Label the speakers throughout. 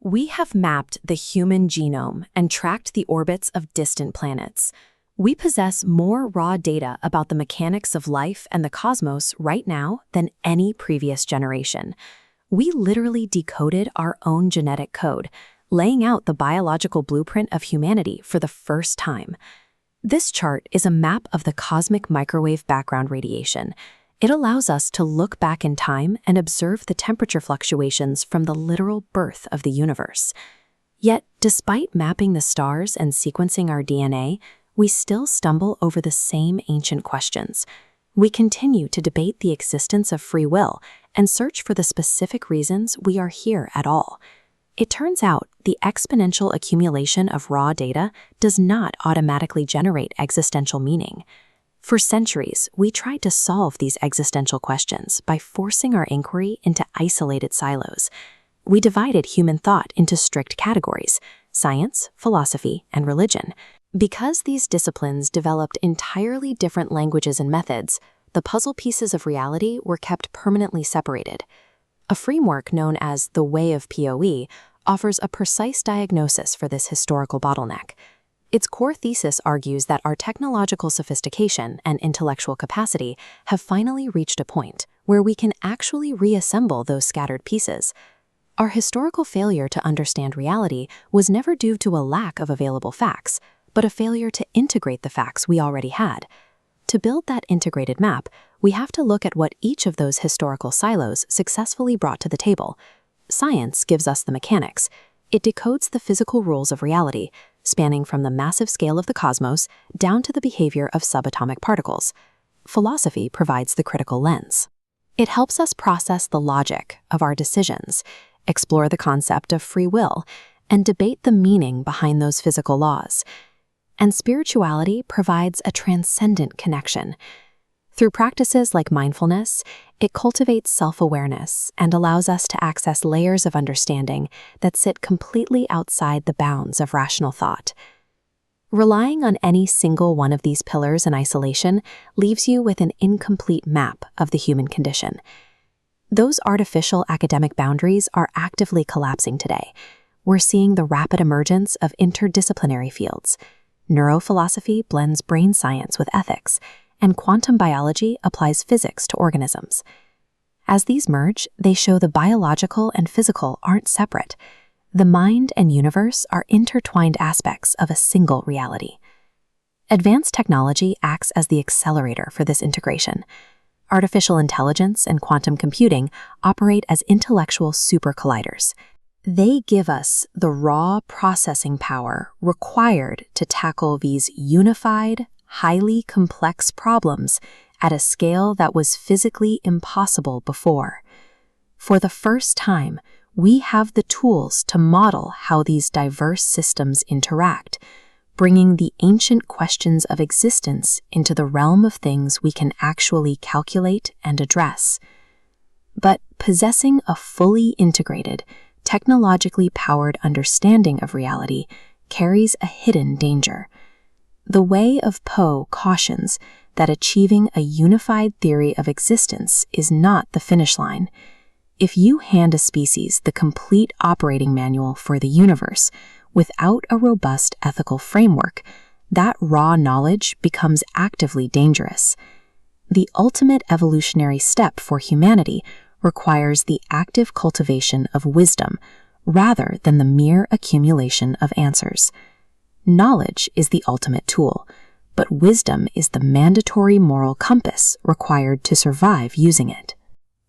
Speaker 1: We have mapped the human genome and tracked the orbits of distant planets. We possess more raw data about the mechanics of life and the cosmos right now than any previous generation. We literally decoded our own genetic code, laying out the biological blueprint of humanity for the first time. This chart is a map of the cosmic microwave background radiation. It allows us to look back in time and observe the temperature fluctuations from the literal birth of the universe. Yet, despite mapping the stars and sequencing our DNA, we still stumble over the same ancient questions. We continue to debate the existence of free will and search for the specific reasons we are here at all. It turns out the exponential accumulation of raw data does not automatically generate existential meaning. For centuries, we tried to solve these existential questions by forcing our inquiry into isolated silos. We divided human thought into strict categories: science, philosophy, and religion. Because these disciplines developed entirely different languages and methods, the puzzle pieces of reality were kept permanently separated. A framework known as the Way of PoE offers a precise diagnosis for this historical bottleneck. Its core thesis argues that our technological sophistication and intellectual capacity have finally reached a point where we can actually reassemble those scattered pieces. Our historical failure to understand reality was never due to a lack of available facts, but a failure to integrate the facts we already had. To build that integrated map, we have to look at what each of those historical silos successfully brought to the table. Science gives us the mechanics. It decodes the physical rules of reality, spanning from the massive scale of the cosmos down to the behavior of subatomic particles. Philosophy provides the critical lens. It helps us process the logic of our decisions, explore the concept of free will, and debate the meaning behind those physical laws. And spirituality provides a transcendent connection. Through practices like mindfulness, it cultivates self-awareness and allows us to access layers of understanding that sit completely outside the bounds of rational thought. Relying on any single one of these pillars in isolation leaves you with an incomplete map of the human condition. Those artificial academic boundaries are actively collapsing today. We're seeing the rapid emergence of interdisciplinary fields. Neurophilosophy blends brain science with ethics, and quantum biology applies physics to organisms. As these merge, they show the biological and physical aren't separate. The mind and universe are intertwined aspects of a single reality. Advanced technology acts as the accelerator for this integration. Artificial intelligence and quantum computing operate as intellectual supercolliders. They give us the raw processing power required to tackle these unified, highly complex problems at a scale that was physically impossible before. For the first time, we have the tools to model how these diverse systems interact, bringing the ancient questions of existence into the realm of things we can actually calculate and address. But possessing a fully integrated, technologically powered understanding of reality carries a hidden danger. The Way of Poe cautions that achieving a unified theory of existence is not the finish line. If you hand a species the complete operating manual for the universe without a robust ethical framework, that raw knowledge becomes actively dangerous. The ultimate evolutionary step for humanity requires the active cultivation of wisdom rather than the mere accumulation of answers. Knowledge is the ultimate tool, but wisdom is the mandatory moral compass required to survive using it.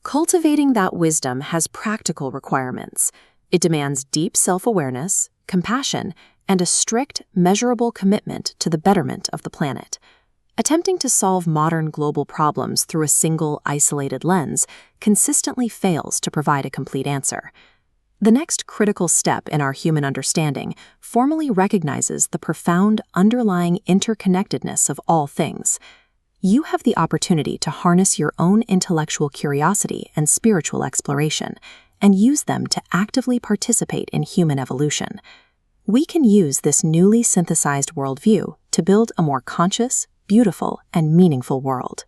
Speaker 1: Cultivating that wisdom has practical requirements. It demands deep self-awareness, compassion, and a strict, measurable commitment to the betterment of the planet. Attempting to solve modern global problems through a single, isolated lens consistently fails to provide a complete answer. The next critical step in our human understanding formally recognizes the profound underlying interconnectedness of all things. You have the opportunity to harness your own intellectual curiosity and spiritual exploration, and use them to actively participate in human evolution. We can use this newly synthesized worldview to build a more conscious, beautiful, and meaningful world.